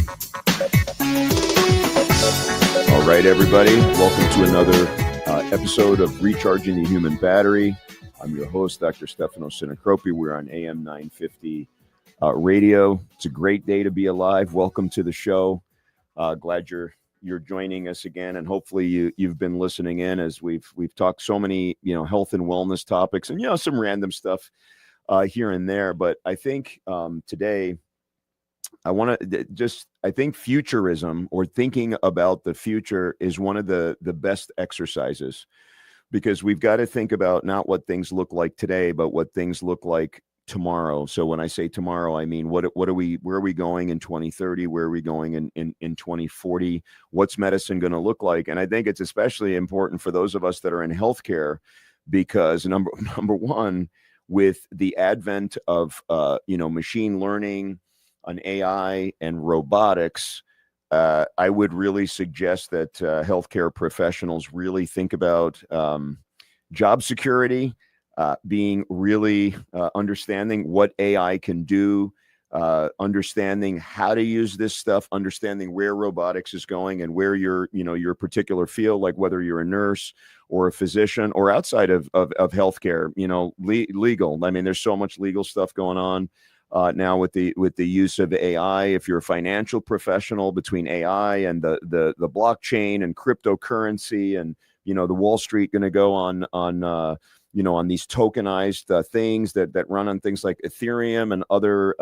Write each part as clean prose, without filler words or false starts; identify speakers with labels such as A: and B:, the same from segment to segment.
A: All right, everybody. Welcome to another episode of Recharging the Human Battery. I'm your host, Dr. Stefano Sinicropi. We're on AM 950 radio. It's a great day to be alive. Welcome to the show. Glad you're joining us again, and hopefully you've been listening in as we've talked so many health and wellness topics and some random stuff here and there. But I think today I think futurism, or thinking about the future, is one of the best exercises, because we've got to think about not what things look like today, but what things look like tomorrow. So when I say tomorrow, I mean, where are we going in 2030? Where are we going in 2040? What's medicine going to look like? And I think it's especially important for those of us that are in healthcare, because number one, with the advent of machine learning, on AI and robotics, I would really suggest that healthcare professionals really think about job security, being really understanding what AI can do, understanding how to use this stuff, understanding where robotics is going, and where your particular field, like whether you're a nurse or a physician or outside of healthcare, legal. I mean, there's so much legal stuff going on now with the use of AI. If you're a financial professional, between AI and the blockchain and cryptocurrency, and the Wall Street going to go on these tokenized things that run on things like Ethereum and other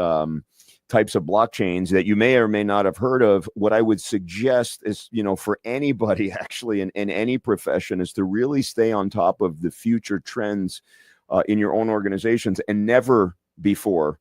A: types of blockchains that you may or may not have heard of. What I would suggest is, for anybody actually in any profession, is to really stay on top of the future trends in your own organizations. And never before,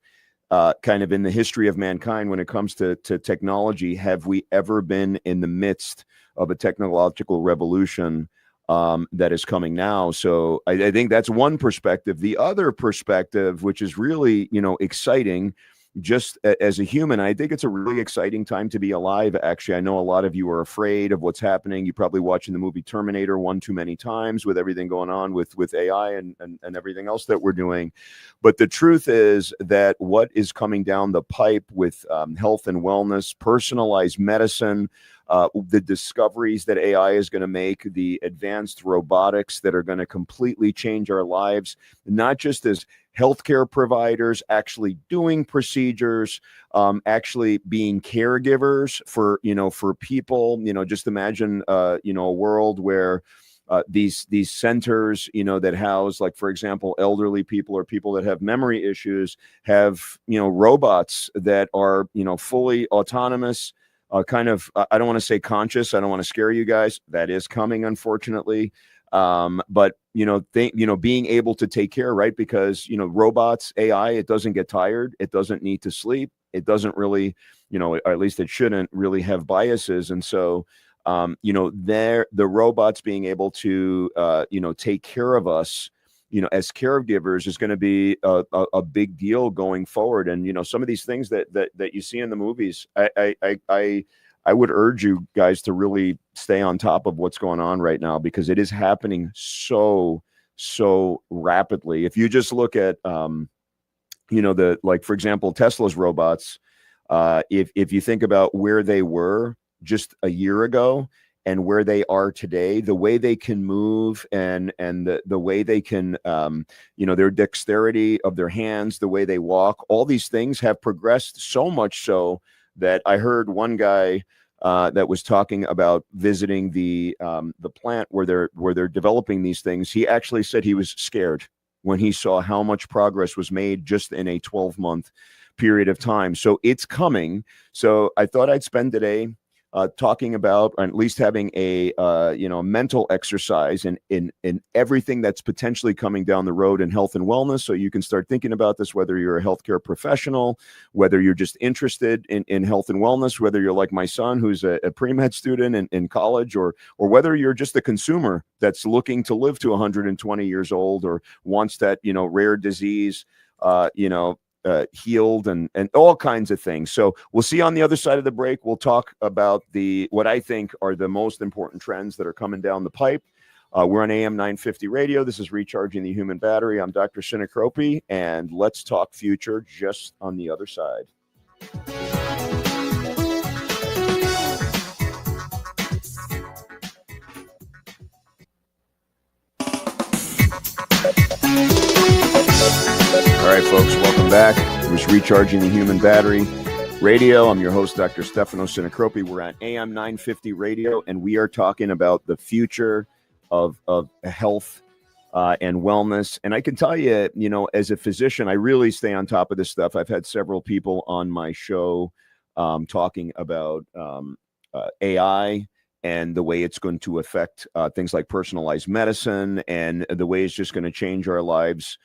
A: kind of in the history of mankind, when it comes to technology, have we ever been in the midst of a technological revolution that is coming now. So I think that's one perspective. The other perspective, which is really, exciting, just as a human, I think it's a really exciting time to be alive. Actually, I know a lot of you are afraid of what's happening. You're probably watching the movie Terminator one too many times, with everything going on with AI and everything else that we're doing. But the truth is that what is coming down the pipe with health and wellness, personalized medicine, the discoveries that AI is going to make, the advanced robotics that are going to completely change our lives, not just as healthcare providers actually doing procedures, actually being caregivers for people. Just imagine a world where these centers that house, like, for example, elderly people or people that have memory issues, have robots that are fully autonomous, kind of, I don't want to say conscious. I don't want to scare you guys. That is coming, unfortunately. But being able to take care, right? Because robots, AI, it doesn't get tired. It doesn't need to sleep. It doesn't really, or at least it shouldn't really have biases. And so, the robots being able to, take care of us, as caregivers, is going to be a big deal going forward. And some of these things that you see in the movies, I would urge you guys to really stay on top of what's going on right now, because it is happening so rapidly. If you just look at for example, Tesla's robots, if you think about where they were just a year ago and where they are today, the way they can move and the way they can, their dexterity of their hands, the way they walk, all these things have progressed so much so that I heard one guy that was talking about visiting the plant where they're developing these things. He actually said he was scared when he saw how much progress was made just in a 12-month period of time. So it's coming. So I thought I'd spend today talking about, or at least having a mental exercise in everything that's potentially coming down the road in health and wellness. So you can start thinking about this, whether you're a healthcare professional, whether you're just interested in health and wellness, whether you're like my son, who's a pre-med student in college, or whether you're just a consumer that's looking to live to 120 years old, or wants that, rare disease, healed, and all kinds of things. So we'll see on the other side of the break. We'll talk about what I think are the most important trends that are coming down the pipe. We're on AM 950 radio. This is Recharging the Human Battery. I'm Dr. Sinicropi, and let's talk future just on the other side. back. It was Recharging the Human Battery Radio. I'm your host, Dr. Stefano Sinicropi. We're on AM 950 Radio, and we are talking about the future of health and wellness. And I can tell you, as a physician, I really stay on top of this stuff. I've had several people on my show talking about AI and the way it's going to affect things like personalized medicine and the way it's just going to change our lives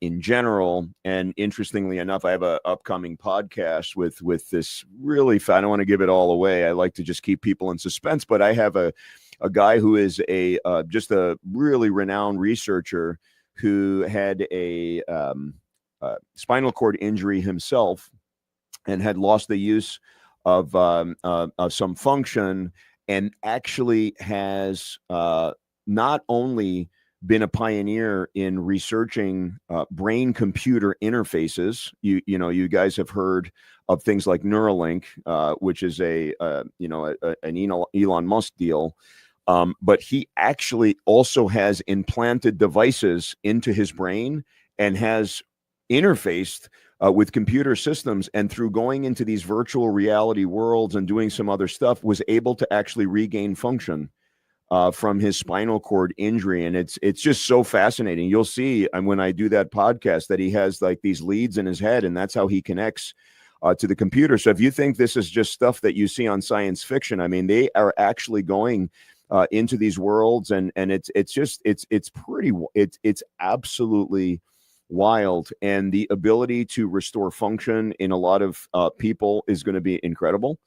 A: in general. And interestingly enough, I have an upcoming podcast with this really, I don't want to give it all away. I like to just keep people in suspense, but I have a guy who is just a really renowned researcher who had a spinal cord injury himself and had lost the use of some function, and actually has not only been a pioneer in researching brain-computer interfaces. You guys have heard of things like Neuralink, which is an Elon Musk deal. But he actually also has implanted devices into his brain and has interfaced with computer systems, and through going into these virtual reality worlds and doing some other stuff, was able to actually regain function from his spinal cord injury. And it's just so fascinating. You'll see when I do that podcast that he has like these leads in his head, and that's how he connects to the computer. So if you think this is just stuff that you see on science fiction, I mean, they are actually going into these worlds, and it's absolutely wild. And the ability to restore function in a lot of people is going to be incredible.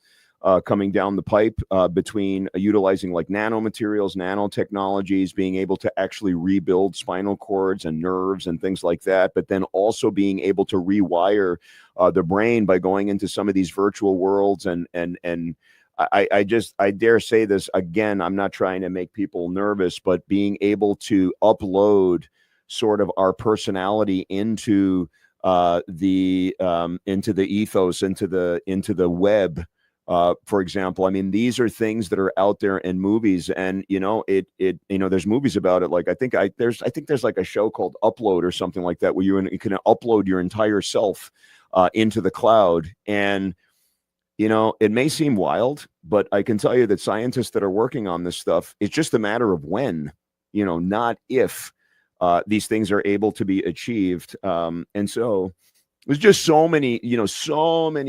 A: Coming down the pipe between utilizing like nanomaterials, nanotechnologies, being able to actually rebuild spinal cords and nerves and things like that, but then also being able to rewire the brain by going into some of these virtual worlds. And I dare say this again, I'm not trying to make people nervous, but being able to upload sort of our personality into the ethos, into the web. For example, I mean, these are things that are out there in movies, and there's movies about it. Like I think there's like a show called Upload or something like that, where you can upload your entire self into the cloud. And it may seem wild, but I can tell you that scientists that are working on this stuff, it's just a matter of when, not if these things are able to be achieved. And so there's just so many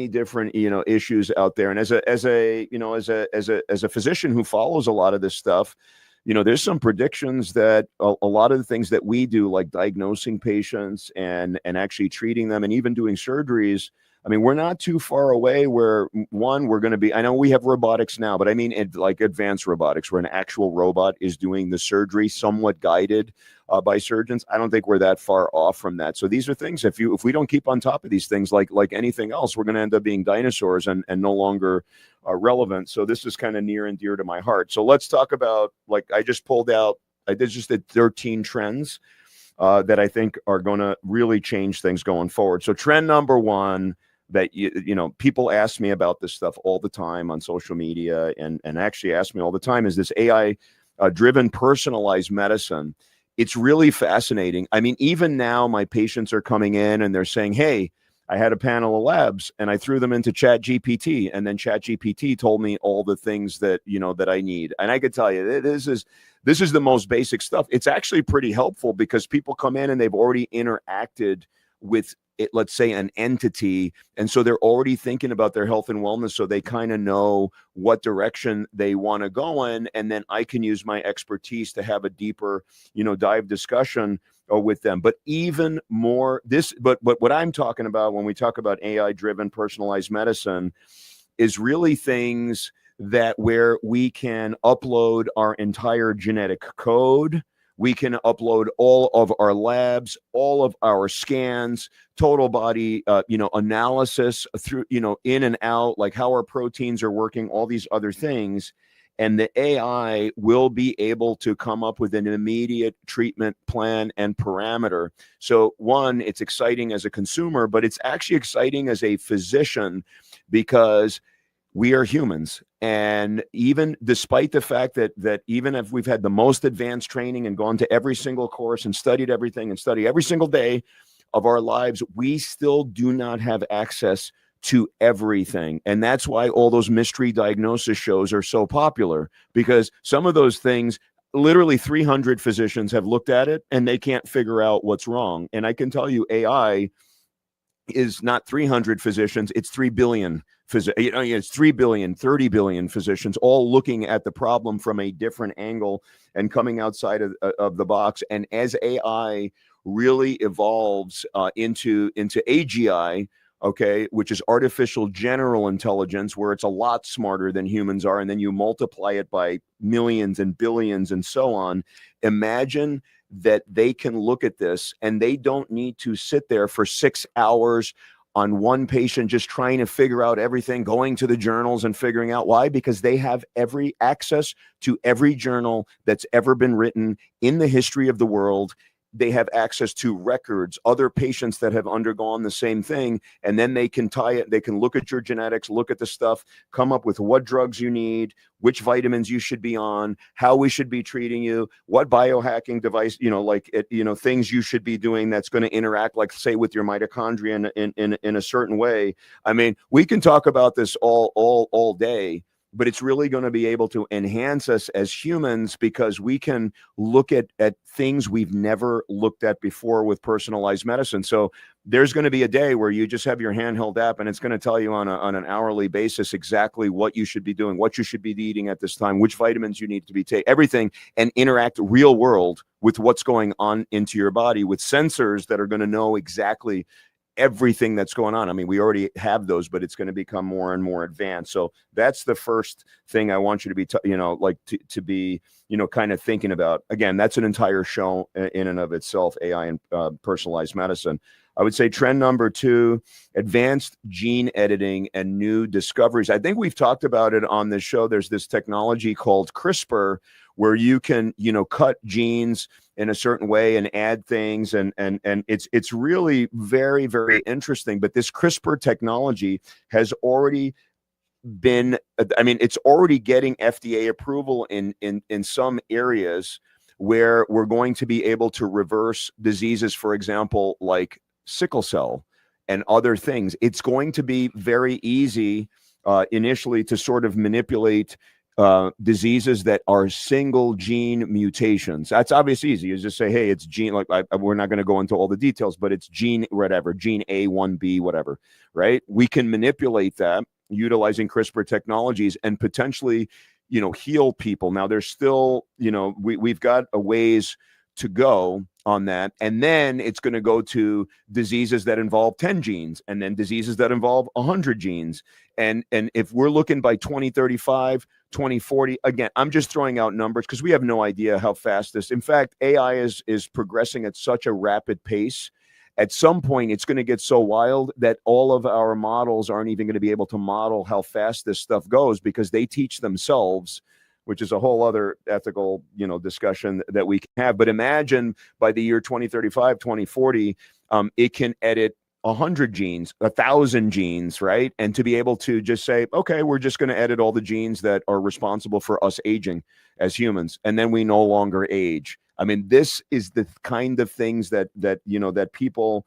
A: different, issues out there. And as a physician who follows a lot of this stuff, there's some predictions that a lot of the things that we do, like diagnosing patients and actually treating them and even doing surgeries, I mean, we're not too far away where we're going to be. I know we have robotics now, but I mean, like advanced robotics, where an actual robot is doing the surgery, somewhat guided by surgeons. I don't think we're that far off from that. So these are things, if we don't keep on top of these things, like anything else, we're going to end up being dinosaurs and no longer relevant. So this is kind of near and dear to my heart. So let's talk about, like, I just did 13 trends that I think are going to really change things going forward. So trend number one, that people ask me about this stuff all the time on social media, and actually ask me all the time, is this AI driven personalized medicine. It's really fascinating. I mean, even now my patients are coming in and they're saying, hey, I had a panel of labs and I threw them into ChatGPT, and then ChatGPT told me all the things that I need. And I could tell you, this is the most basic stuff. It's actually pretty helpful because people come in and they've already interacted with it, let's say an entity, and so they're already thinking about their health and wellness, so they kind of know what direction they want to go in, and then I can use my expertise to have a deeper dive discussion with them. But even more, but what I'm talking about when we talk about AI driven personalized medicine is really things that where we can upload our entire genetic code. We can upload all of our labs, all of our scans, total body, analysis through, in and out, like how our proteins are working, all these other things. And the AI will be able to come up with an immediate treatment plan and parameter. So one, it's exciting as a consumer, but it's actually exciting as a physician, because we are humans. And even despite the fact that even if we've had the most advanced training and gone to every single course and studied everything and study every single day, of our lives, we still do not have access to everything. And that's why all those mystery diagnosis shows are so popular, because some of those things, literally 300 physicians have looked at it and they can't figure out what's wrong. And I can tell you, AI is not 300 physicians, it's 3 billion it's 3 billion, 30 billion physicians all looking at the problem from a different angle and coming outside of the box. And as AI really evolves into AGI, okay, which is artificial general intelligence, where it's a lot smarter than humans are, and then you multiply it by millions and billions and so on. Imagine that they can look at this and they don't need to sit there for 6 hours on one patient just trying to figure out everything, going to the journals and figuring out why, because they have every access to every journal that's ever been written in the history of the world. They have access to records, other patients that have undergone the same thing, and then they can tie it. They can look at your genetics, look at the stuff, come up with what drugs you need, which vitamins you should be on, how we should be treating you, what biohacking device, things you should be doing that's going to interact, like say with your mitochondria in a certain way. I mean, we can talk about this all day, but it's really going to be able to enhance us as humans, because we can look at things we've never looked at before with personalized medicine. So there's going to be a day where you just have your handheld app and it's going to tell you on an hourly basis exactly what you should be doing, what you should be eating at this time, which vitamins you need to be taking, everything, and interact real world with what's going on into your body with sensors that are going to know exactly everything that's going on. I mean, we already have those, but it's going to become more and more advanced. So that's the first thing I want you to be, to be, kind of thinking about. Again, that's an entire show in and of itself, AI and personalized medicine. I would say trend number 2, advanced gene editing and new discoveries. I think we've talked about it on this show. There's this technology called CRISPR, where you can, cut genes in a certain way and add things. And it's really very, very interesting. But this CRISPR technology has already been, it's already getting FDA approval in some areas where we're going to be able to reverse diseases, for example, like sickle cell and other things. It's going to be very easy initially to sort of manipulate diseases that are single gene mutations. That's obviously easy. You just say, hey, it's gene, we're not going to go into all the details, but it's gene, whatever, gene A, 1B, whatever, right? We can manipulate that utilizing CRISPR technologies and potentially, heal people. Now there's still, we've got a ways to go on that. And then it's going to go to diseases that involve 10 genes, and then diseases that involve 100 genes. And if we're looking by 2035, 2040, again, I'm just throwing out numbers because we have no idea how fast this, in fact, AI is progressing at such a rapid pace. At some point, it's going to get so wild that all of our models aren't even going to be able to model how fast this stuff goes, because they teach themselves, which is a whole other ethical, discussion that we can have. But imagine by the year 2035, 2040, it can edit 100 genes, 1,000 genes, right? And to be able to just say, okay, we're just going to edit all the genes that are responsible for us aging as humans, and then we no longer age. I mean, this is the kind of things that people,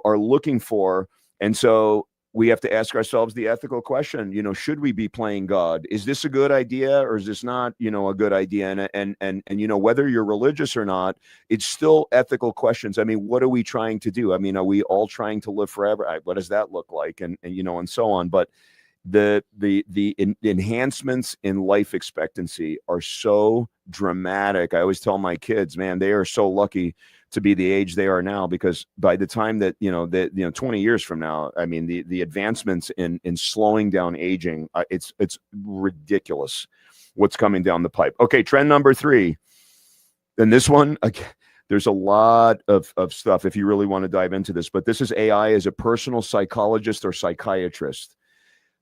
A: are looking for. And so we have to ask ourselves the ethical question, should we be playing God? Is this a good idea, or is this not, a good idea? And whether you're religious or not, it's still ethical questions. I mean, what are we trying to do? I mean, are we all trying to live forever? What does that look like? And so on. But the enhancements in life expectancy are so dramatic. I always tell my kids, man, they are so lucky to be the age they are now, because by the time that 20 years from now, I mean, the advancements in slowing down aging, it's ridiculous what's coming down the pipe. Okay, trend number 3. And this one, again, there's a lot of stuff if you really want to dive into this, but this is AI as a personal psychologist or psychiatrist.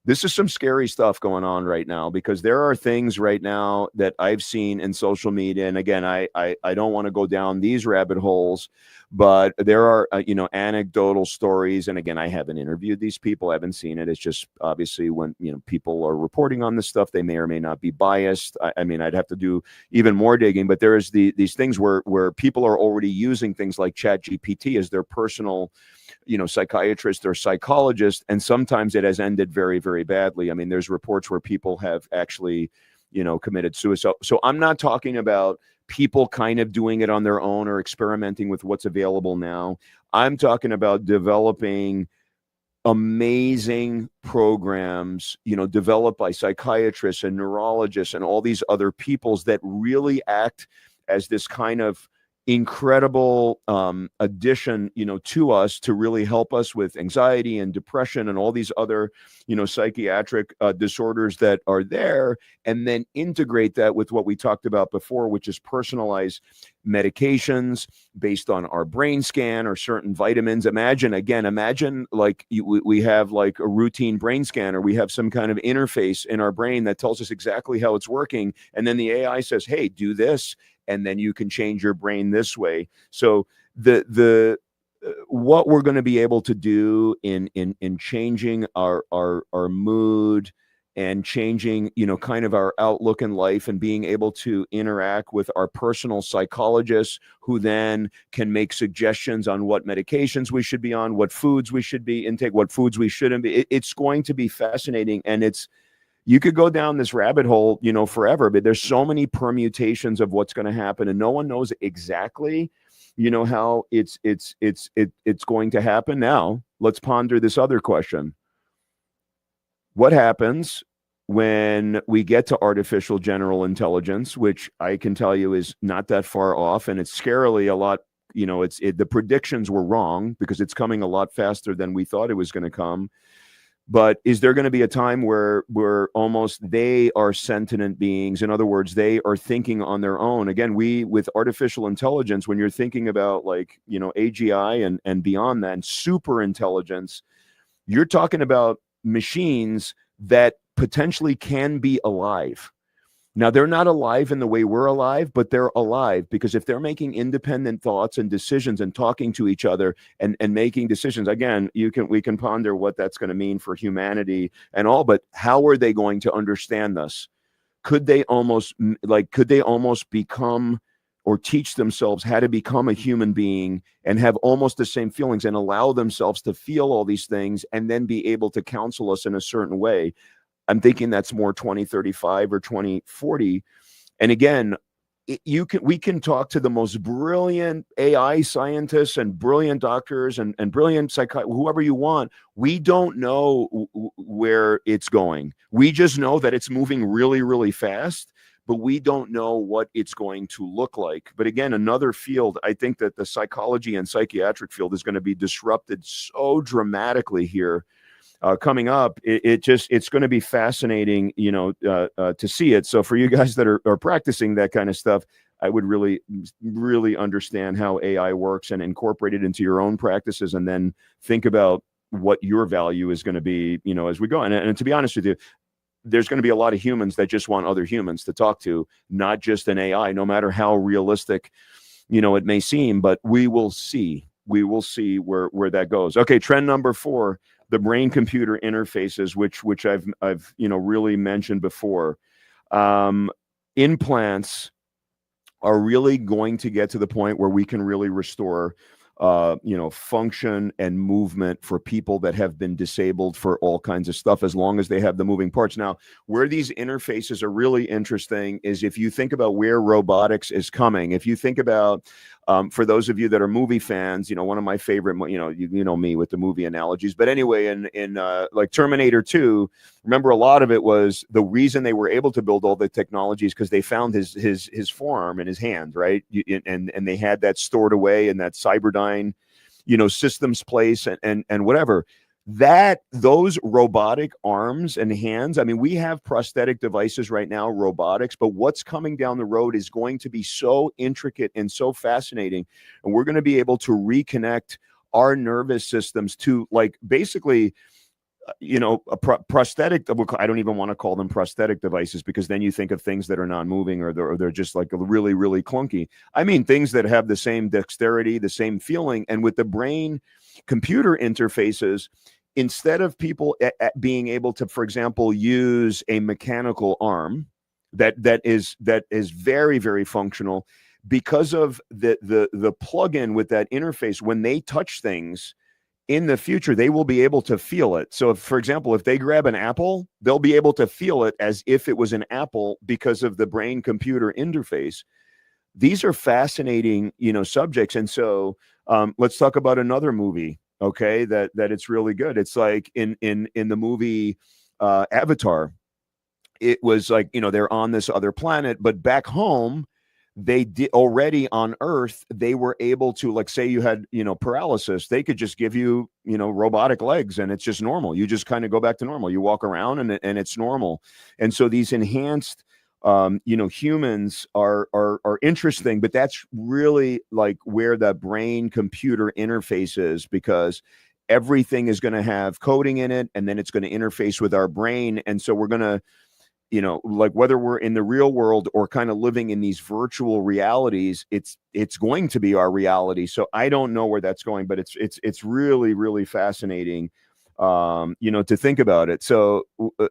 A: This is some scary stuff going on right now, because there are things right now that I've seen in social media. And again, I don't want to go down these rabbit holes, but there are, anecdotal stories. And again, I haven't interviewed these people. I haven't seen it. It's just obviously when, people are reporting on this stuff, they may or may not be biased. I mean, I'd have to do even more digging, but there is these things where people are already using things like Chat GPT as their personal, psychiatrist or psychologist, and sometimes it has ended very, very badly. I mean, there's reports where people have actually, committed suicide. So I'm not talking about people kind of doing it on their own or experimenting with what's available now. I'm talking about developing amazing programs, developed by psychiatrists and neurologists and all these other peoples that really act as this kind of incredible addition, to us, to really help us with anxiety and depression and all these other, psychiatric disorders that are there, and then integrate that with what we talked about before, which is personalized medications based on our brain scan or certain vitamins. Imagine like we have like a routine brain scan, or we have some kind of interface in our brain that tells us exactly how it's working. And then the AI says, hey, do this, and then you can change your brain this way. So the what we're going to be able to do in changing our mood and changing, kind of our outlook in life, and being able to interact with our personal psychologists, who then can make suggestions on what medications we should be on, what foods we should be intake, what foods we shouldn't be. It's going to be fascinating, and you could go down this rabbit hole, forever, but there's so many permutations of what's going to happen, and no one knows exactly, how it's going to happen. Now, let's ponder this other question. What happens when we get to artificial general intelligence, which I can tell you is not that far off, and it's scarily a lot, the predictions were wrong, because it's coming a lot faster than we thought it was going to come. But is there going to be a time where almost they are sentient beings? In other words, they are thinking on their own. Again, with artificial intelligence, when you're thinking about like, AGI and beyond that, and super intelligence, you're talking about machines that potentially can be alive. Now, they're not alive in the way we're alive, but they're alive, because if they're making independent thoughts and decisions and talking to each other and making decisions, again, we can ponder what that's going to mean for humanity and all, but how are they going to understand us? Could they almost become, or teach themselves how to become a human being and have almost the same feelings, and allow themselves to feel all these things, and then be able to counsel us in a certain way? I'm thinking that's more 2035 or 2040. And again, we can talk to the most brilliant AI scientists and brilliant doctors and brilliant whoever you want. We don't know where it's going. We just know that it's moving really, really fast, but we don't know what it's going to look like. But again, another field, I think that the psychology and psychiatric field is going to be disrupted so dramatically here. Coming up, it's going to be fascinating, to see it. So for you guys that are practicing that kind of stuff, I would really, really understand how AI works and incorporate it into your own practices, and then think about what your value is going to be, as we go. And to be honest with you, there's going to be a lot of humans that just want other humans to talk to, not just an AI, no matter how realistic, it may seem. But we will see where that goes. Okay, trend number 4. The brain computer interfaces, which I've really mentioned before. Implants are really going to get to the point where we can really restore function and movement for people that have been disabled for all kinds of stuff, as long as they have the moving parts. Now, where these interfaces are really interesting is if you think about where robotics is coming. If you think about, for those of you that are movie fans, one of my favorite, you know me with the movie analogies. But anyway, in like Terminator 2, remember, a lot of it was the reason they were able to build all the technologies because they found his forearm and his hand, right? And they had that stored away in that Cyberdyne, systems place and whatever. Those robotic arms and hands, I mean, we have prosthetic devices right now, robotics, but what's coming down the road is going to be so intricate and so fascinating. And we're going to be able to reconnect our nervous systems to, like, basically prosthetic, I don't even want to call them prosthetic devices, because then you think of things that are non-moving, or they're just like really, really clunky. I mean, things that have the same dexterity, the same feeling, and with the brain computer interfaces, instead of people being able to, for example, use a mechanical arm that is very, very functional, because of the plug-in with that interface, when they touch things in the future, they will be able to feel it. So, for example, if they grab an apple, they'll be able to feel it as if it was an apple because of the brain computer interface. These are fascinating, subjects. And so, let's talk about another movie. Okay, that it's really good. It's like in the movie Avatar. It was like, they're on this other planet, but back home, they did already on Earth, they were able to, like, say you had, paralysis, they could just give you, robotic legs, and it's just normal. You just kind of go back to normal. You walk around, and it's normal. And so these enhanced, humans are interesting, but that's really like where the brain computer interface is, because everything is going to have coding in it, and then it's going to interface with our brain. And so we're going to, like, whether we're in the real world or kind of living in these virtual realities, it's going to be our reality. So I don't know where that's going, but it's really, really fascinating, to think about it. So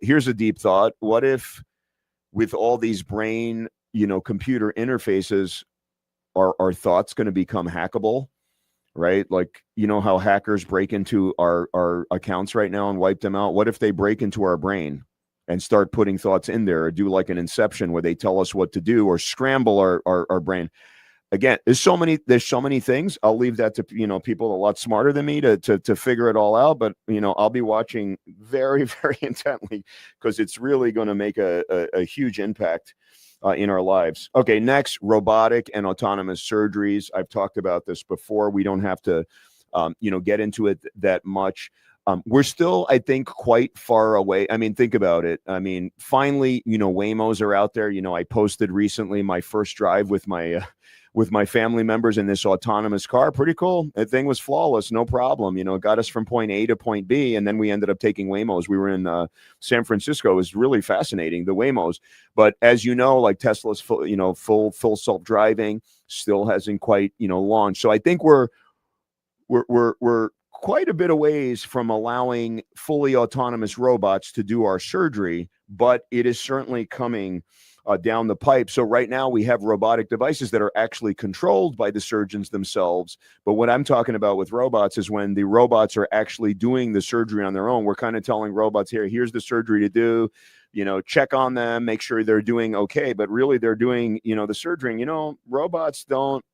A: here's a deep thought. What if, with all these brain, computer interfaces, are our thoughts going to become hackable? Right? Like, how hackers break into our accounts right now and wipe them out. What if they break into our brain and start putting thoughts in there, or do like an Inception where they tell us what to do, or scramble our brain? Again, there's so many things. I'll leave that to, people a lot smarter than me to figure it all out. But, I'll be watching very, very intently, because it's really going to make a huge impact in our lives. Okay, next, robotic and autonomous surgeries. I've talked about this before. We don't have to, get into it that much. We're still, I think, quite far away. I mean, think about it. I mean, finally, Waymos are out there. I posted recently my first drive with my family members in this autonomous car. Pretty cool. That thing was flawless, no problem. It got us from point A to point B, and then we ended up taking Waymos. We were in San Francisco. It was really fascinating, the Waymos. But as you know, like, Tesla's full self-driving still hasn't quite launched. So I think we're quite a bit of ways from allowing fully autonomous robots to do our surgery, but it is certainly coming down the pipe. So right now we have robotic devices that are actually controlled by the surgeons themselves. But what I'm talking about with robots is when the robots are actually doing the surgery on their own. We're kind of telling robots, here's the surgery to do, check on them, make sure they're doing okay. But really they're doing, the surgery. Robots don't,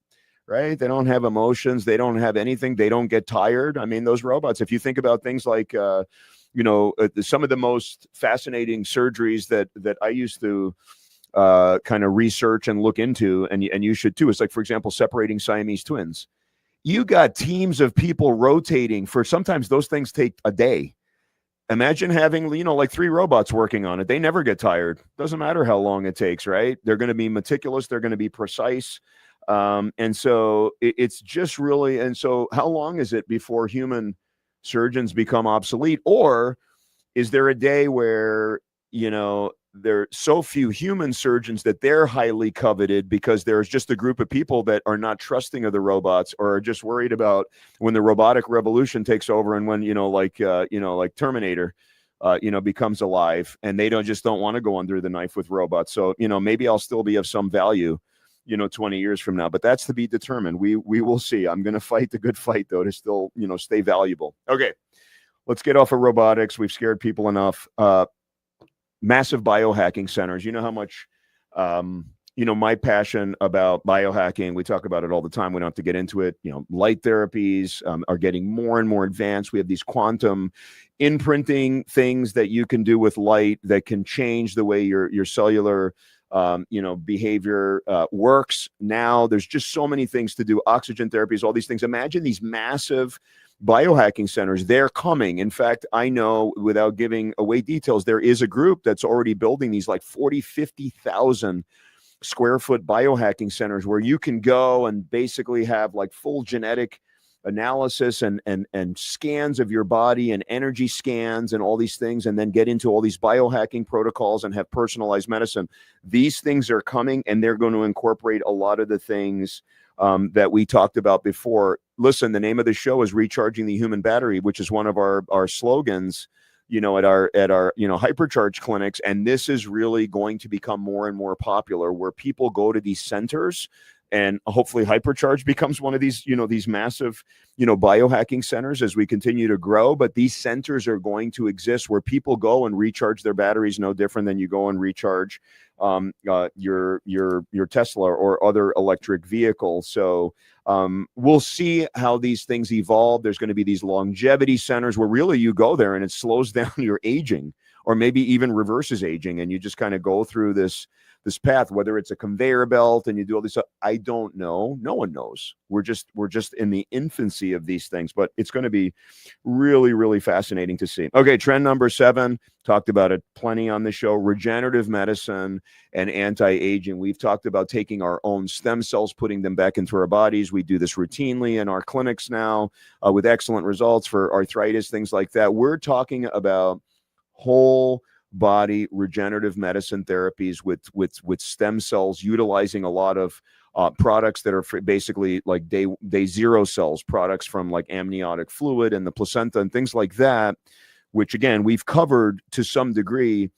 A: right? They don't have emotions. They don't have anything. They don't get tired. I mean, those robots, if you think about things like, some of the most fascinating surgeries that I used to kind of research and look into, and you should too. It's like, for example, separating Siamese twins. You got teams of people rotating for, sometimes those things take a day. Imagine having, like 3 robots working on it. They never get tired. Doesn't matter how long it takes, right? They're going to be meticulous. They're going to be precise. And so it's just really, and so how long is it before human surgeons become obsolete? Or is there a day where, there are so few human surgeons that they're highly coveted, because there's just a group of people that are not trusting of the robots, or are just worried about when the robotic revolution takes over, and when, like Terminator, becomes alive, and they just don't want to go under the knife with robots. So, maybe I'll still be of some value, 20 years from now, but that's to be determined. We will see. I'm going to fight the good fight, though, to still, stay valuable. Okay, let's get off of robotics. We've scared people enough. Massive biohacking centers. You know how much, my passion about biohacking. We talk about it all the time. We don't have to get into it. Light therapies are getting more and more advanced. We have these quantum imprinting things that you can do with light that can change the way your cellular behavior works. Now there's just so many things to do. Oxygen therapies, all these things. Imagine these massive biohacking centers. They're coming. In fact, I know, without giving away details, there is a group that's already building these like 50,000 square foot biohacking centers where you can go and basically have like full genetic analysis and scans of your body and energy scans and all these things, and then get into all these biohacking protocols and have personalized medicine. These things are coming, and they're going to incorporate a lot of the things that we talked about before. Listen, the name of the show is Recharging the Human Battery, which is one of our slogans, at our hypercharge clinics. And this is really going to become more and more popular, where people go to these centers, and hopefully hypercharge becomes one of these, these massive, biohacking centers as we continue to grow. But these centers are going to exist where people go and recharge their batteries, no different than you go and recharge your Tesla or other electric vehicle. So we'll see how these things evolve. There's going to be these longevity centers where really you go there and it slows down your aging, or maybe even reverses aging, and you just kind of go through this path, whether it's a conveyor belt and you do all this stuff. I don't know. No one knows. We're just in the infancy of these things, but it's going to be really, really fascinating to see. Okay, trend number 7, talked about it plenty on the show: regenerative medicine and anti-aging. We've talked about taking our own stem cells, putting them back into our bodies. We do this routinely in our clinics now with excellent results for arthritis, things like that. We're talking about whole body regenerative medicine therapies with stem cells, utilizing a lot of products that are basically like day zero cells, products from like amniotic fluid and the placenta and things like that, which again we've covered to some degree.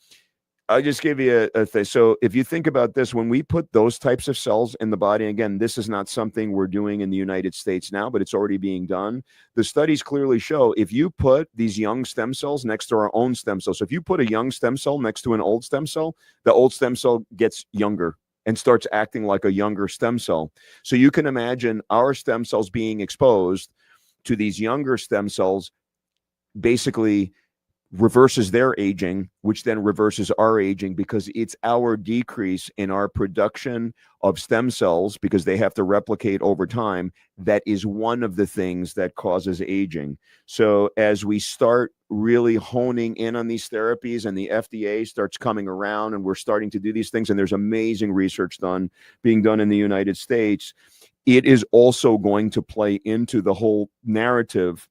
A: I just gave you a thing. So if you think about this, when we put those types of cells in the body, again, this is not something we're doing in the United States now, but it's already being done. The studies clearly show if you put these young stem cells next to our own stem cells, so if you put a young stem cell next to an old stem cell, the old stem cell gets younger and starts acting like a younger stem cell. So you can imagine our stem cells being exposed to these younger stem cells, basically reverses their aging, which then reverses our aging, because it's our decrease in our production of stem cells, because they have to replicate over time. That is one of the things that causes aging. So as we start really honing in on these therapies and the FDA starts coming around and we're starting to do these things, and there's amazing research being done in the United States, it is also going to play into the whole narrative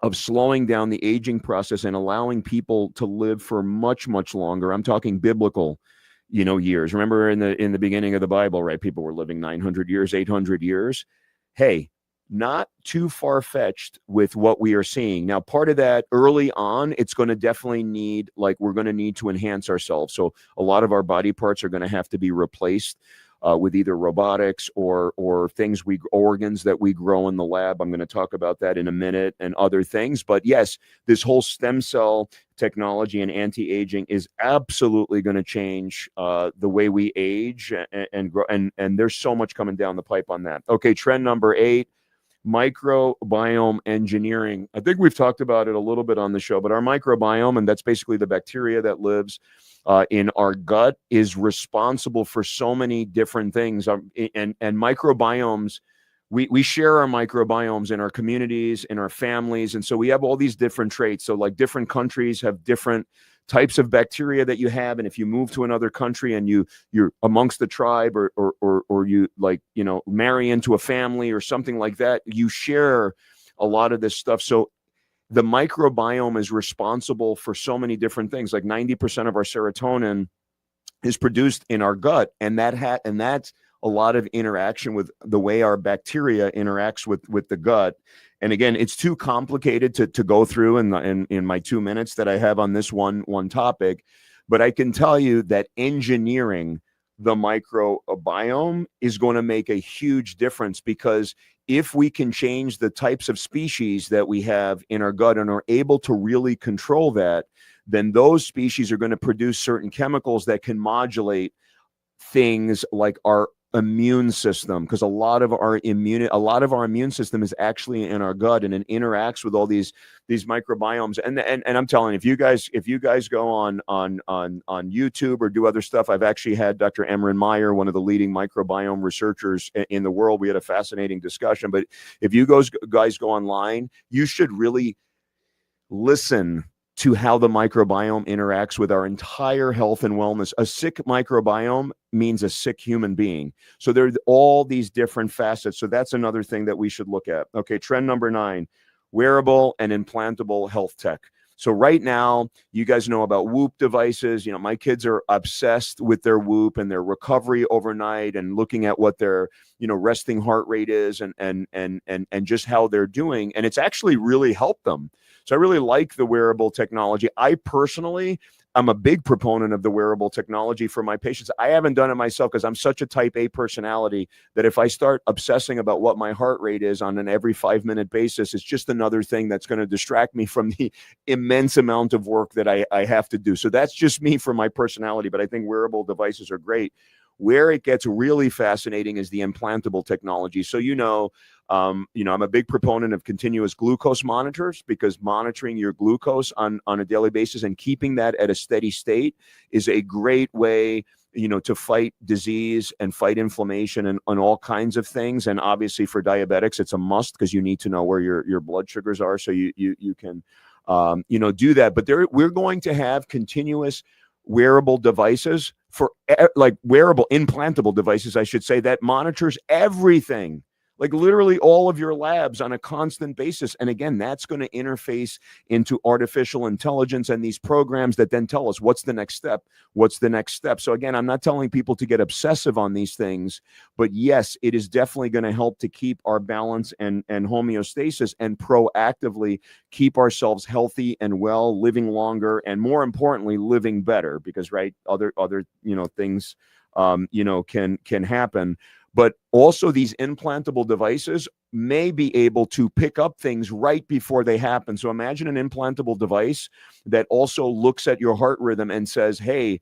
A: of slowing down the aging process and allowing people to live for much, much longer. I'm talking biblical, years. Remember in the beginning of the Bible, right? People were living 900 years, 800 years. Hey, not too far-fetched with what we are seeing. Now, part of that early on, it's going to definitely we're going to need to enhance ourselves. So a lot of our body parts are going to have to be replaced with either robotics or organs that we grow in the lab. I'm going to talk about that in a minute, and other things. But yes, this whole stem cell technology and anti-aging is absolutely going to change the way we age and grow. And there's so much coming down the pipe on that. Okay, trend number 8. Microbiome engineering. I think we've talked about it a little bit on the show, but our microbiome, and that's basically the bacteria that lives in our gut, is responsible for so many different things. And microbiomes, we share our microbiomes in our communities, in our families, and so we have all these different traits. So like different countries have different types of bacteria that you have, and if you move to another country and you're amongst the tribe, or you marry into a family or something like that, you share a lot of this stuff. So the microbiome is responsible for so many different things. Like 90% of our serotonin is produced in our gut, and that's a lot of interaction with the way our bacteria interacts with the gut. And again, it's too complicated to go through in my 2 minutes that I have on this one topic. But I can tell you that engineering the microbiome is going to make a huge difference, because if we can change the types of species that we have in our gut and are able to really control that, then those species are going to produce certain chemicals that can modulate things like our immune system, because a lot of our immune system is actually in our gut, and it interacts with all these microbiomes. And I'm telling you, if you guys go on YouTube or do other stuff, I've actually had Dr. Emran Meyer, one of the leading microbiome researchers in the world. We had a fascinating discussion. But if you guys go online, you should really listen to how the microbiome interacts with our entire health and wellness. A sick microbiome means a sick human being. So there are all these different facets. So that's another thing that we should look at. Okay, trend number 9, wearable and implantable health tech. So right now, you guys know about Whoop devices. You know, my kids are obsessed with their Whoop and their recovery overnight and looking at what their, you know, resting heart rate is and just how they're doing. And it's actually really helped them. So I really like the wearable technology. I personally, I'm a big proponent of the wearable technology for my patients. I haven't done it myself because I'm such a type A personality that if I start obsessing about what my heart rate is on an every 5-minute basis, it's just another thing that's going to distract me from the immense amount of work that I have to do. So that's just me for my personality, but I think wearable devices are great. Where it gets really fascinating is the implantable technology. So, I'm a big proponent of continuous glucose monitors because monitoring your glucose on a daily basis and keeping that at a steady state is a great way, to fight disease and fight inflammation and all kinds of things. And obviously for diabetics, it's a must because you need to know where your blood sugars are so you can, do that. But we're going to have continuous wearable devices wearable implantable devices, I should say, that monitors everything, like literally all of your labs on a constant basis. And again, that's going to interface into artificial intelligence and these programs that then tell us what's the next step. So again, I'm not telling people to get obsessive on these things, but yes, it is definitely going to help to keep our balance and homeostasis and proactively keep ourselves healthy and well, living longer, and more importantly, living better, because other things can happen. But also these implantable devices may be able to pick up things right before they happen. So imagine an implantable device that also looks at your heart rhythm and says, hey,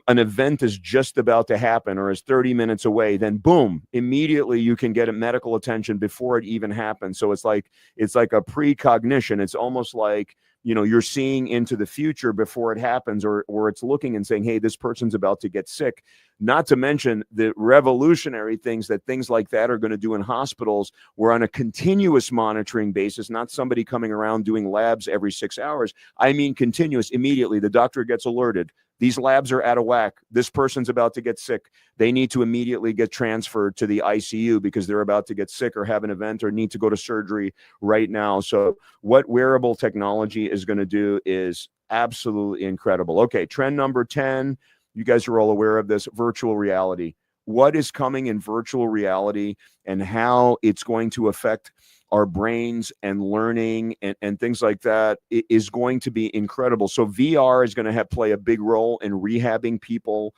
A: an event is just about to happen or is 30 minutes away, then boom, immediately you can get a medical attention before it even happens. So it's like a precognition. It's almost like, you're seeing into the future before it happens, or it's looking and saying, hey, this person's about to get sick. Not to mention the revolutionary things like that are going to do in hospitals, where on a continuous monitoring basis, not somebody coming around doing labs every 6 hours. I mean, continuous. Immediately, the doctor gets alerted. These labs are out of whack. This person's about to get sick. They need to immediately get transferred to the ICU because they're about to get sick or have an event or need to go to surgery right now. So what wearable technology is going to do is absolutely incredible. Okay, trend number 10. You guys are all aware of this: virtual reality. What is coming in virtual reality and how it's going to affect our brains and learning and things like that is going to be incredible. So VR is going to play a big role in rehabbing people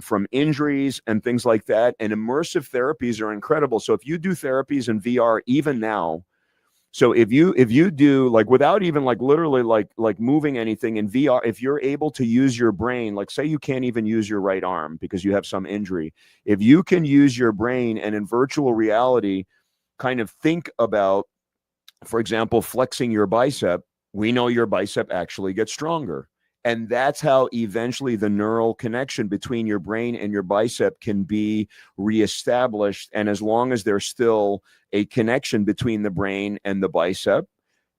A: from injuries and things like that. And immersive therapies are incredible. So if you do therapies in VR, even now, so if you do, like, without even literally moving anything in VR, if you're able to use your brain, like say you can't even use your right arm because you have some injury, if you can use your brain and in virtual reality kind of think about, for example, flexing your bicep, we know your bicep actually gets stronger. And that's how eventually the neural connection between your brain and your bicep can be reestablished. And as long as there's still a connection between the brain and the bicep,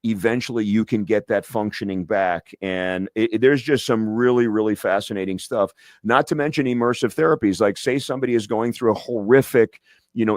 A: eventually you can get that functioning back. And there's just some really, really fascinating stuff. Not to mention immersive therapies. Like say somebody is going through a horrific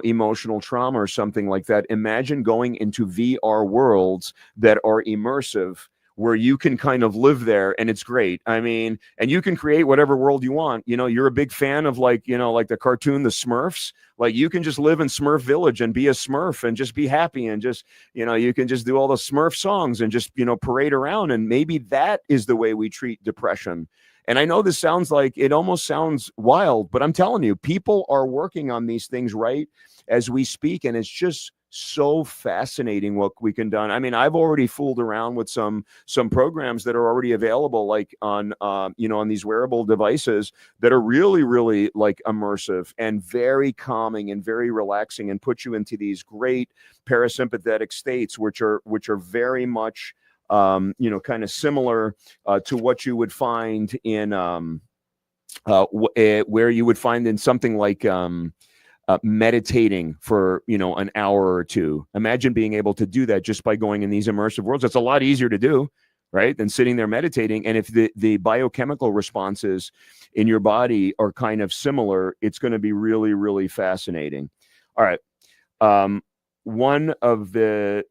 A: emotional trauma or something like that. Imagine going into VR worlds that are immersive, where you can kind of live there, and it's great. I mean, and you can create whatever world you want. You're a big fan of like the cartoon, the Smurfs. Like you can just live in Smurf Village and be a Smurf and just be happy and just, you can just do all the Smurf songs and just, parade around. And maybe that is the way we treat depression. And I know this it almost sounds wild, but I'm telling you, people are working on these things right as we speak. And it's just so fascinating what we can do. I mean, I've already fooled around with some programs that are already available, like on these wearable devices that are really, really like immersive and very calming and very relaxing and put you into these great parasympathetic states, which are very much kind of similar to what you would find in where you would find in something like meditating for an hour or two. Imagine being able to do that just by going in these immersive worlds. It's a lot easier to do. right, than sitting there meditating. And if the biochemical responses in your body are kind of similar, it's going to be really, really fascinating. All right. One of I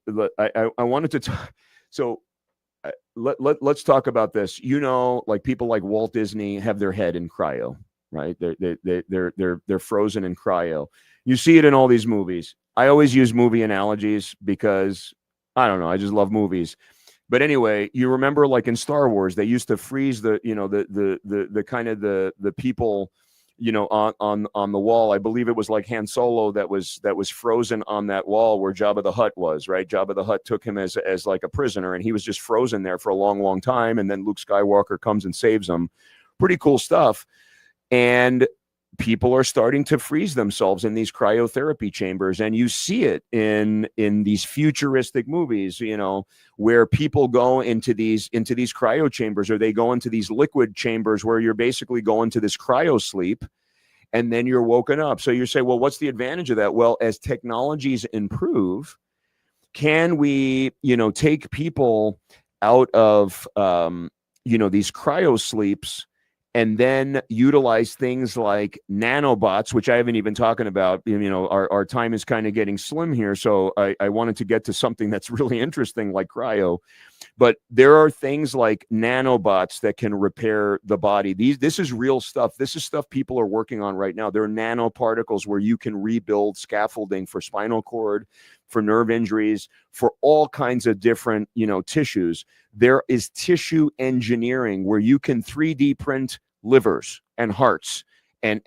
A: wanted to talk, so let's talk about this. Like people like Walt Disney have their head in cryo, right? They're frozen in cryo. You see it in all these movies. I always use movie analogies because I don't know, I just love movies. But anyway, you remember like in Star Wars, they used to freeze the kind of the people, on the wall. I believe it was like Han Solo that was frozen on that wall where Jabba the Hutt was, right? Jabba the Hutt took him as like a prisoner, and he was just frozen there for a long, long time. And then Luke Skywalker comes and saves him. Pretty cool stuff. And people are starting to freeze themselves in these cryotherapy chambers, and you see it in these futuristic movies, where people go into these cryo chambers, or they go into these liquid chambers where you're basically going to this cryo sleep, and then you're woken up. So you say, well, what's the advantage of that? Well, as technologies improve, can we, take people out of, these cryo sleeps, and then utilize things like nanobots, which I haven't even talking about. Our time is kind of getting slim here. So I wanted to get to something that's really interesting, like cryo. But there are things like nanobots that can repair the body. This is real stuff. This is stuff people are working on right now. There are nanoparticles where you can rebuild scaffolding for spinal cord, for nerve injuries, for all kinds of different, tissues. There is tissue engineering where you can 3D print livers and hearts and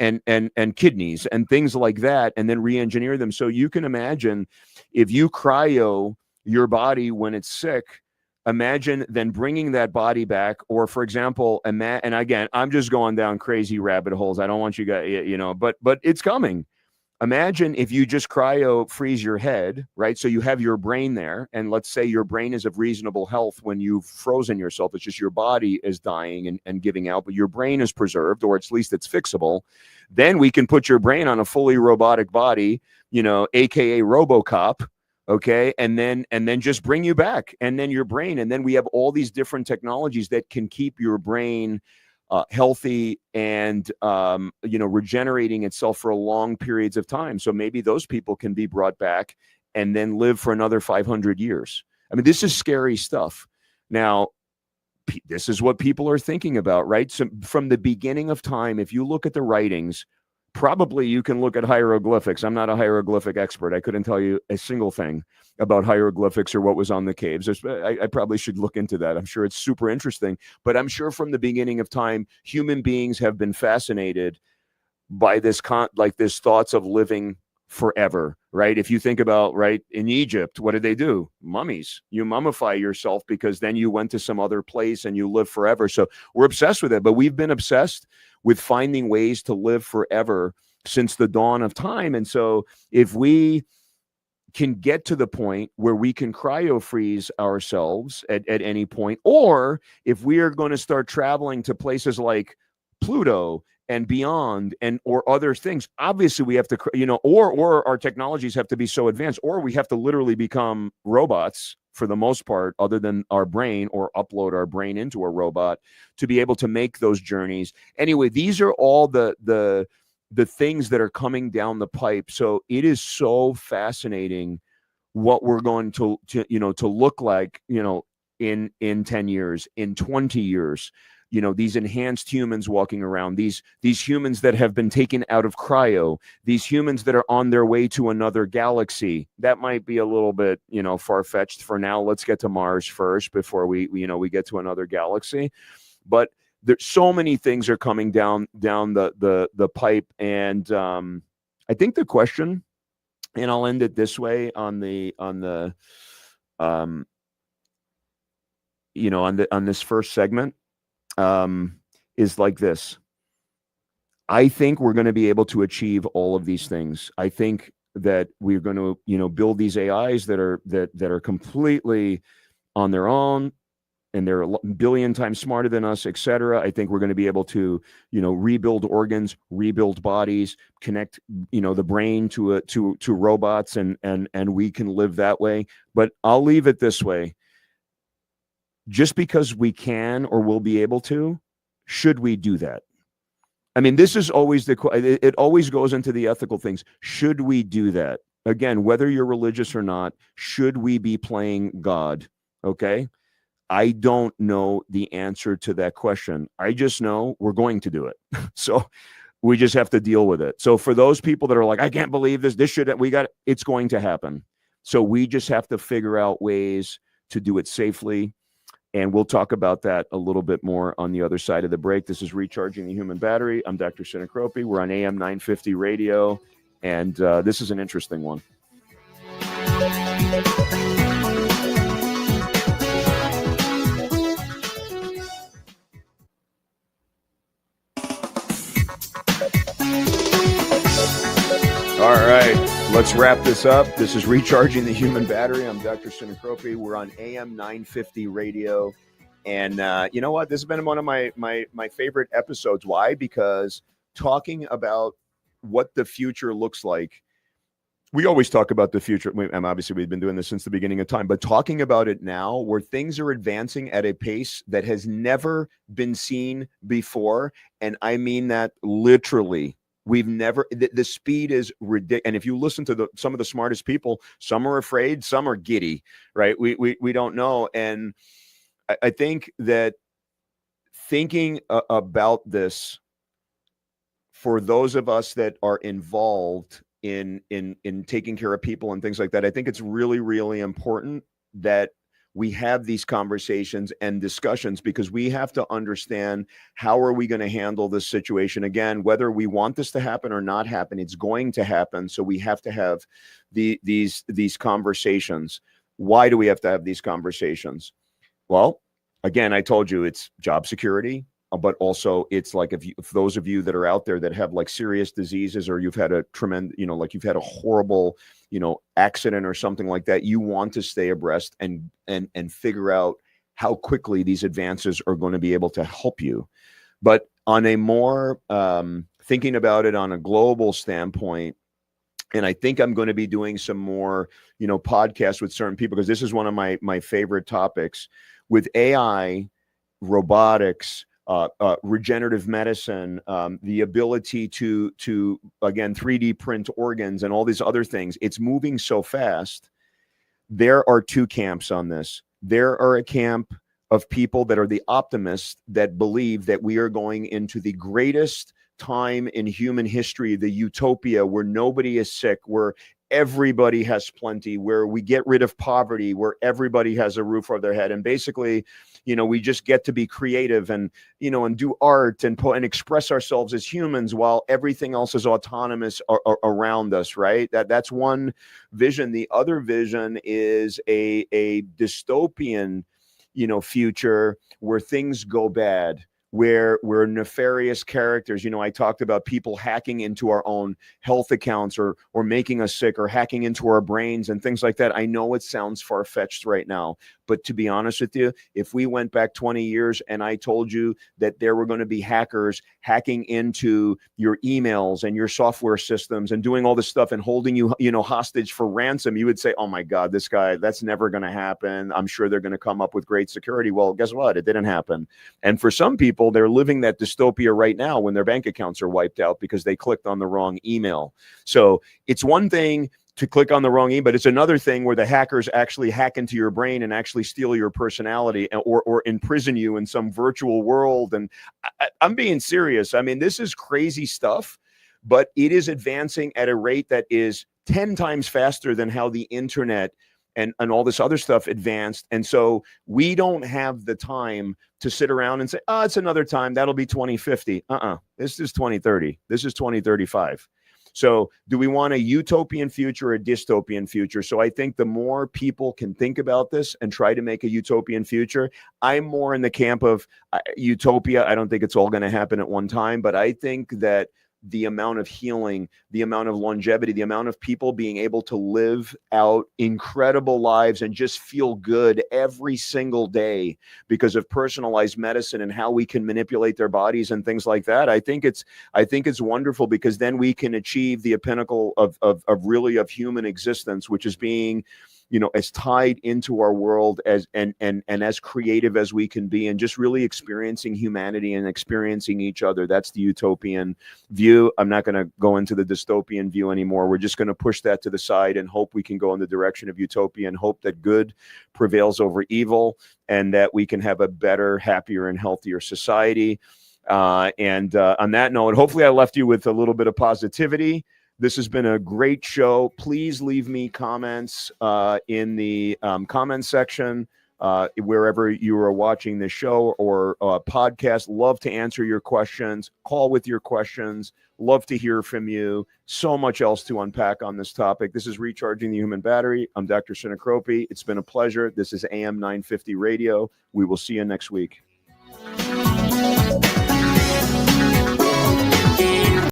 A: kidneys and things like that, and then re-engineer them. So you can imagine if you cryo your body when it's sick, imagine then bringing that body back. Or for example, and again, I'm just going down crazy rabbit holes. I don't want you guys, but it's coming. Imagine if you just cryo freeze your head, right? So you have your brain there, and let's say your brain is of reasonable health when you've frozen yourself. It's just your body is dying and giving out, but your brain is preserved, or at least it's fixable. Then we can put your brain on a fully robotic body, AKA RoboCop, okay? And then just bring you back, and then your brain, and then we have all these different technologies that can keep your brain healthy and regenerating itself for long periods of time. So maybe those people can be brought back and then live for another 500 years. I mean, this is scary stuff. Now, this is what people are thinking about, right? So from the beginning of time, if you look at the writings, probably you can look at hieroglyphics. I'm not a hieroglyphic expert. I couldn't tell you a single thing about hieroglyphics or what was on the caves. I probably should look into that. I'm sure it's super interesting. But I'm sure from the beginning of time, human beings have been fascinated by this thoughts of living forever, right? If you think about, right, in Egypt, what did they do? Mummies. You mummify yourself because then you went to some other place and you live forever. So we're obsessed with it, but we've been obsessed with finding ways to live forever since the dawn of time. And so if we can get to the point where we can cryo freeze ourselves at any point, or if we are going to start traveling to places like Pluto and beyond, or other things, obviously we have to, or our technologies have to be so advanced, or we have to literally become robots for the most part, other than our brain, or upload our brain into a robot to be able to make those journeys. Anyway, these are all the things that are coming down the pipe. So it is so fascinating what we're going to look like, in 10 years, in 20 years. These enhanced humans walking around, these humans that have been taken out of cryo, these humans that are on their way to another galaxy. That might be a little bit, far-fetched for now. Let's get to Mars first before we get to another galaxy. But there's so many things are coming down the pipe. And I think the question, and I'll end it this way on this first segment, is like this. I think we're going to be able to achieve all of these things. I think that we're going to, build these AIs that are completely on their own, and they're a billion times smarter than us, et cetera. I think we're going to be able to, rebuild organs, rebuild bodies, connect, the brain to robots, and we can live that way. But I'll leave it this way. just because we can or will be able to, should we do that? I mean, this is always it always goes into the ethical things. Should we do that? Again, whether you're religious or not, should we be playing God? Okay. I don't know the answer to that question. I just know we're going to do it. So we just have to deal with it. So for those people that are like, I can't believe it's going to happen. So we just have to figure out ways to do it safely. And we'll talk about that a little bit more on the other side of the break. This is Recharging the Human Battery. I'm Dr. Sinicropi. We're on AM 950 radio. And this is an interesting one. All right, let's wrap this up. This is Recharging the Human Battery. I'm Dr. Sinicropi. We're on AM 950 radio. And you know what? This has been one of my favorite episodes. Why? Because talking about what the future looks like, we always talk about the future. And obviously, we've been doing this since the beginning of time. But talking about it now, where things are advancing at a pace that has never been seen before. And I mean that literally. We've never, the speed is ridiculous. And if you listen to some of the smartest people, some are afraid, some are giddy, right? We don't know. And I think that thinking about this, for those of us that are involved in taking care of people and things like that, I think it's really, really important that we have these conversations and discussions, because we have to understand how are we going to handle this situation. Again, whether we want this to happen or not happen, it's going to happen. So we have to have these conversations. Why do we have to have these conversations? Well, again, I told you it's job security, but also it's like if those of you that are out there that have like serious diseases, or you've had a tremendous, like you've had a horrible, accident or something like that, you want to stay abreast and figure out how quickly these advances are going to be able to help you. But on a more thinking about it on a global standpoint, and I think I'm going to be doing some more, podcasts with certain people, because this is one of my favorite topics with AI, robotics, regenerative medicine, the ability to again 3D print organs and all these other things. It's moving so fast. There are two camps on this. There are a camp of people that are the optimists that believe that we are going into the greatest time in human history, the utopia where nobody is sick, where everybody has plenty, where we get rid of poverty, where everybody has a roof over their head. And basically, we just get to be creative and do art and express ourselves as humans while everything else is autonomous around us, right? That's one vision. The other vision is a dystopian, future where things go bad, where we're nefarious characters. I talked about people hacking into our own health accounts or making us sick, or hacking into our brains and things like that. I know it sounds far-fetched right now, but to be honest with you, if we went back 20 years and I told you that there were going to be hackers hacking into your emails and your software systems and doing all this stuff and holding you, hostage for ransom, you would say, oh my God, this guy, that's never going to happen. I'm sure they're going to come up with great security. Well, guess what? It didn't happen. And for some people, they're living that dystopia right now when their bank accounts are wiped out because they clicked on the wrong email. So it's one thing to click on the wrong email, but it's another thing where the hackers actually hack into your brain and actually steal your personality or imprison you in some virtual world. And I'm being serious. I mean, this is crazy stuff, but it is advancing at a rate that is 10 times faster than how the internet and all this other stuff advanced. And so we don't have the time to sit around and say, oh, it's another time. That'll be 2050. This is 2030. This is 2035. So do we want a utopian future or a dystopian future? So I think the more people can think about this and try to make a utopian future, I'm more in the camp of utopia. I don't think it's all going to happen at one time, but I think that the amount of healing, the amount of longevity, the amount of people being able to live out incredible lives and just feel good every single day because of personalized medicine and how we can manipulate their bodies and things like that. I think it's wonderful, because then we can achieve the pinnacle of human existence, which is being, as tied into our world as and as creative as we can be, and just really experiencing humanity and experiencing each other. That's the utopian view. I'm not going to go into the dystopian view anymore. We're just going to push that to the side and hope we can go in the direction of utopia, and hope that good prevails over evil, and that we can have a better, happier, and healthier society. And on that note, hopefully I left you with a little bit of positivity. This has been a great show. Please leave me comments in the comment section wherever you are watching this show or podcast. Love to answer your questions. Call with your questions. Love to hear from you. So much else to unpack on this topic. This is Recharging the Human Battery. I'm Dr. Sinicropi. It's been a pleasure. This is AM 950 Radio. We will see you next week.